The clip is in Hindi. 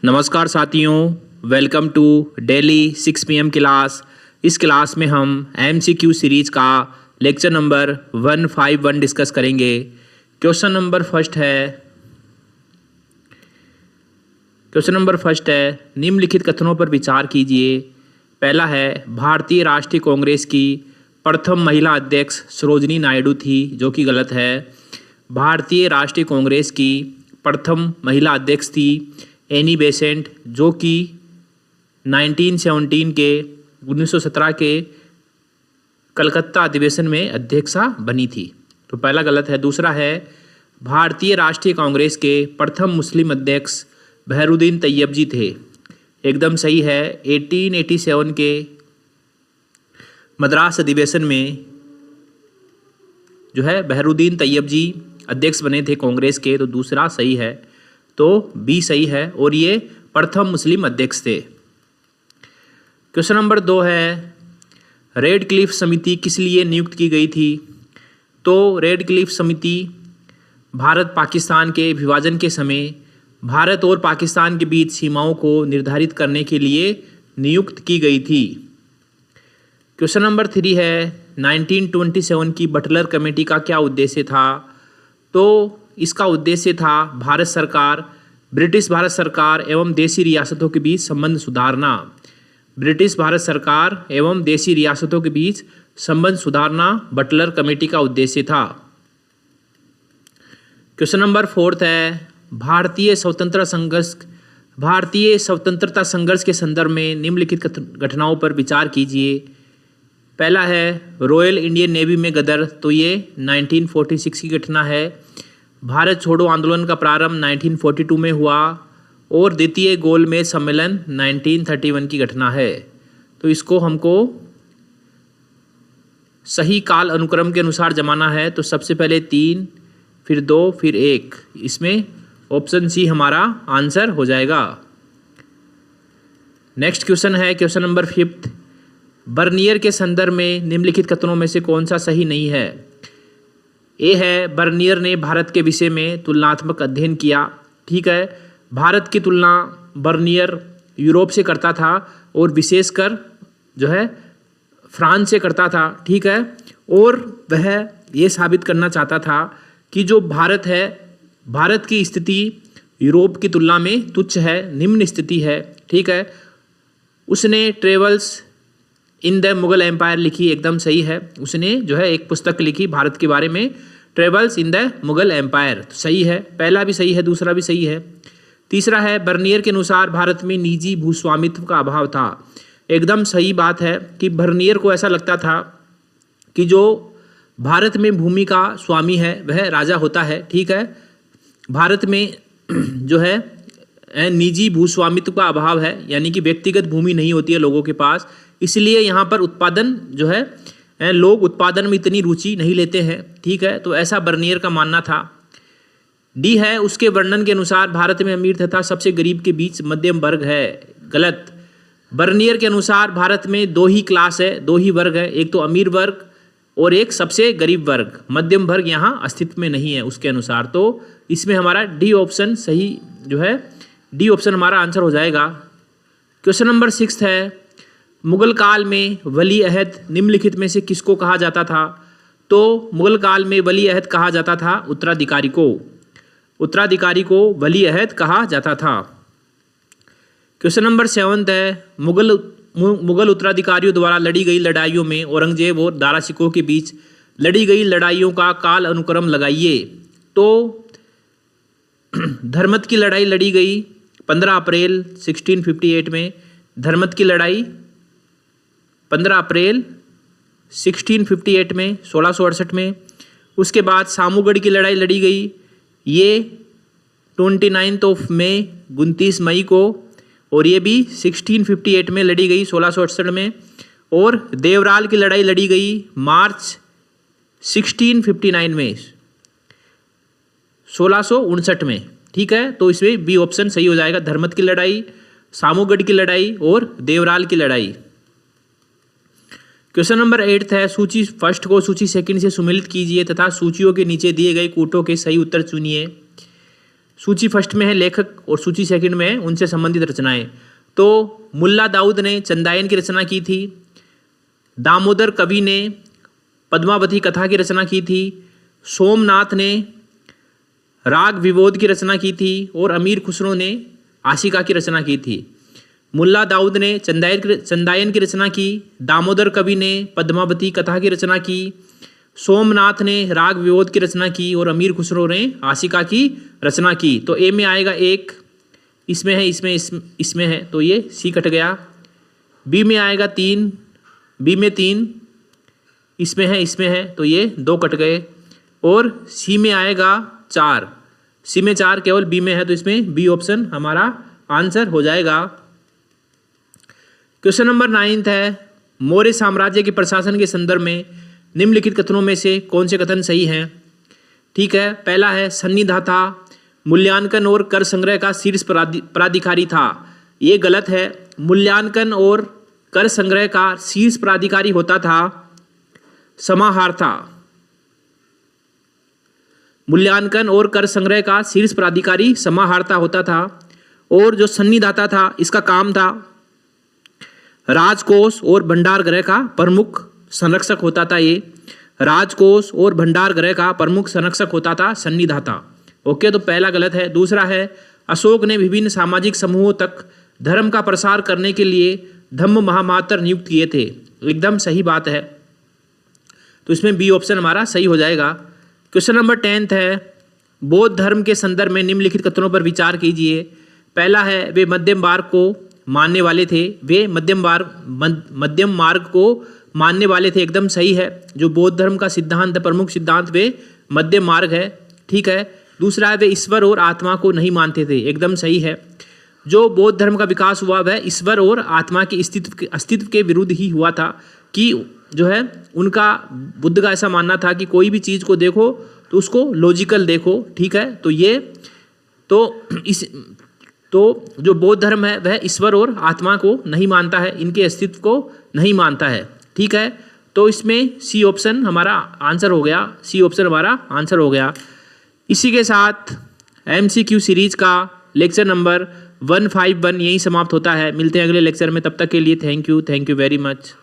नमस्कार साथियों, welcome to daily 6 PM class. इस क्लास में हम MCQ सीरीज का लेक्चर नंबर 151 डिस्कस करेंगे। क्वेश्चन नंबर फर्स्ट है निम्नलिखित कथनों पर विचार कीजिए। पहला है भारतीय राष्ट्रीय कांग्रेस की प्रथम महिला अध्यक्ष सरोजिनी नायडू थी, जो कि गलत है। भारतीय राष्ट्रीय कांग्रेस की प्रथम महिला अध्यक्ष थी एनी बेसेंट, जो कि 1917 के कलकत्ता अधिवेशन में अध्यक्षा बनी थी। तो पहला गलत है। दूसरा है भारतीय राष्ट्रीय कांग्रेस के प्रथम मुस्लिम अध्यक्ष बहरुद्दीन तैयब जी थे, एकदम सही है। 1887 के मद्रास अधिवेशन में जो है बहरुद्दीन तैयब जी अध्यक्ष बने थे कांग्रेस के, तो दूसरा सही है, तो बी सही है और ये प्रथम मुस्लिम अध्यक्ष थे। क्वेश्चन नंबर 2 है रेड क्लिफ समिति किस लिए नियुक्त की गई थी? तो रेड क्लिफ समिति भारत पाकिस्तान के विभाजन के समय भारत और पाकिस्तान के बीच सीमाओं को निर्धारित करने के लिए नियुक्त की गई थी। क्वेश्चन नंबर 3 है 1927 की बटलर कमेटी का क्या उद्देश्य था? तो इसका उद्देश्य था ब्रिटिश भारत सरकार एवं देशी रियासतों के बीच संबंध सुधारना। ब्रिटिश भारत सरकार एवं देशी रियासतों के बीच संबंध सुधारना बटलर कमेटी का उद्देश्य था। क्वेश्चन नंबर 4 है भारतीय स्वतंत्रता संघर्ष के संदर्भ में निम्नलिखित घटनाओं पर विचार कीजिए। पहला है रॉयल इंडियन नेवी में गदर, तो ये 1946 की घटना है। भारत छोड़ो आंदोलन का प्रारंभ 1942 में हुआ और द्वितीय गोलमेज सम्मेलन 1931 की घटना है। तो इसको हमको सही काल अनुक्रम के अनुसार जमाना है, तो सबसे पहले 3, फिर 2, फिर 1। इसमें ऑप्शन सी हमारा आंसर हो जाएगा। नेक्स्ट क्वेश्चन है क्वेश्चन नंबर 5, बर्नियर के संदर्भ में निम्नलिखित कथनों में से कौन सा सही नहीं है? ए है बर्नियर ने भारत के विषय में तुलनात्मक अध्ययन किया। ठीक है, भारत की तुलना बर्नियर यूरोप से करता था और विशेषकर जो है फ्रांस से करता था। ठीक है, और वह ये साबित करना चाहता था कि जो भारत है, भारत की स्थिति यूरोप की तुलना में तुच्छ है, निम्न स्थिति है। ठीक है, उसने travels in the Mughal empire लिखी, एकदम सही है। उसने जो है एक पुस्तक लिखी भारत के बारे में, travels in the Mughal empire, तो सही है। पहला भी सही है, दूसरा भी सही है। तीसरा है बर्नियर के अनुसार भारत में निजी भूस्वामित्व का अभाव था, एकदम सही बात है कि बर्नियर को ऐसा लगता था कि जो भारत में भूमि का स्वामी है वह राजा होता है। ठीक है, भारत में जो है निजी भूस्वामित्व का अभाव है, यानी कि व्यक्तिगत भूमि नहीं होती है लोगों के पास, इसलिए यहाँ पर उत्पादन जो है लोग उत्पादन में इतनी रुचि नहीं लेते हैं। ठीक है, तो ऐसा बर्नियर का मानना था। डी है उसके वर्णन के अनुसार भारत में अमीर तथा सबसे गरीब के बीच मध्यम वर्ग है, गलत। बर्नियर के अनुसार भारत में 2 ही क्लास है, 2 ही वर्ग है, एक तो अमीर वर्ग और एक सबसे गरीब वर्ग, मध्यम वर्ग यहाँ अस्तित्व में नहीं है उसके अनुसार। तो इसमें हमारा डी ऑप्शन सही जो है, डी ऑप्शन हमारा आंसर हो जाएगा। क्वेश्चन नंबर 6 है मुगल काल में वली अहद निम्नलिखित में से किसको कहा जाता था? तो मुगल काल में वली अहद कहा जाता था उत्तराधिकारी को वली अहद कहा जाता था। क्वेश्चन नंबर 7 है मुगल उत्तराधिकारियों द्वारा लड़ी गई लड़ाइयों में औरंगजेब और दारा शिकोह के बीच लड़ी गई लड़ाइयों का काल अनुक्रम लगाइए। तो धर्मत की लड़ाई लड़ी गई 15 अप्रैल 1658 में, धर्मत की लड़ाई 15 अप्रैल 1658 में, 1668 में। उसके बाद सामूगढ़ की लड़ाई लड़ी गई ये 29 मई 29 मई को, और ये भी 1658 में लड़ी गई 1668 में। और देवराल की लड़ाई लड़ी गई मार्च 1659 में, 1659 में। ठीक है, तो इसमें बी ऑप्शन सही हो जाएगा, धर्मत की लड़ाई, सामूगढ़ की लड़ाई और देवराल की लड़ाई। क्वेश्चन नंबर 8 है सूची फर्स्ट को सूची सेकंड से सुमेलित कीजिए तथा सूचियों के नीचे दिए गए कूटों के सही उत्तर चुनिए। सूची फर्स्ट में है लेखक और सूची सेकंड में है उनसे संबंधित रचनाएं। तो मुल्ला दाऊद ने चंदायन की रचना की थी, दामोदर कवि ने पद्मावती कथा की रचना की थी, सोमनाथ ने राग विबोध की रचना की थी और अमीर खुसरो ने आशिका की रचना की थी। मुल्ला दाऊद ने चंदायन की रचना की, दामोदर कवि ने पद्मावती कथा की रचना की, सोमनाथ ने राग विबोध की रचना की और अमीर खुसरो ने आशिका की रचना की। तो ए में आएगा 1, इसमें है, इसमें है, तो ये सी कट गया। बी में आएगा 3, बी में 3, इसमें है, तो ये 2 कट गए। और सी में आएगा 4, सी में 4 केवल बी में है, तो इसमें बी ऑप्शन हमारा आंसर हो जाएगा। क्वेश्चन नंबर 9 है, मौर्य साम्राज्य के प्रशासन के संदर्भ में निम्नलिखित कथनों में से कौन से कथन सही हैं? ठीक है, पहला है सन्निधाता मूल्यांकन और कर संग्रह का शीर्ष प्राधिकारी था। ये गलत है। मूल्यांकन और कर संग्रह का शीर्ष प्राधिकारी होता था समाहर्ता। मूल्यांकन और कर संग्रह का शीर्ष प्राधिकारी समाहर्ता होता था। और जो सन्निधाता था इसका काम था राजकोष और भंडार गृह का प्रमुख संरक्षक होता था। ये राजकोष और भंडार गृह का प्रमुख संरक्षक होता था सन्निधाता। ओके, तो पहला गलत है। दूसरा है अशोक ने विभिन्न सामाजिक समूहों तक धर्म का प्रसार करने के लिए धम्म महामात्र नियुक्त किए थे। एकदम सही बात है, तो इसमें बी ऑप्शन हमारा सही हो जाएगा। क्वेश्चन नंबर 10 है, बौद्ध धर्म के संदर्भ में निम्नलिखित कथनों पर विचार कीजिए। पहला है वे मध्यम मार्ग को मानने वाले थे। वे मध्यम मार्ग को मानने वाले थे, एकदम सही है। जो बौद्ध धर्म का सिद्धांत, प्रमुख सिद्धांत, वे मध्यम मार्ग है। ठीक है। दूसरा है वे ईश्वर और आत्मा को नहीं मानते थे, एकदम सही है। जो बौद्ध धर्म का विकास हुआ वह ईश्वर और आत्मा के अस्तित्व के विरुद्ध ही हुआ था, कि जो है उनका, बुद्ध का ऐसा मानना था कि कोई भी चीज़ को देखो तो उसको लॉजिकल देखो। ठीक है, तो ये तो जो बौद्ध धर्म है वह ईश्वर और आत्मा को नहीं मानता है, इनके अस्तित्व को नहीं मानता है। ठीक है, तो इसमें सी ऑप्शन हमारा आंसर हो गया, सी ऑप्शन हमारा आंसर हो गया। इसी के साथ MCQ सीरीज का लेक्चर नंबर 151 यहीं समाप्त होता है। मिलते हैं अगले लेक्चर में, तब तक के लिए थैंक यू वेरी मच।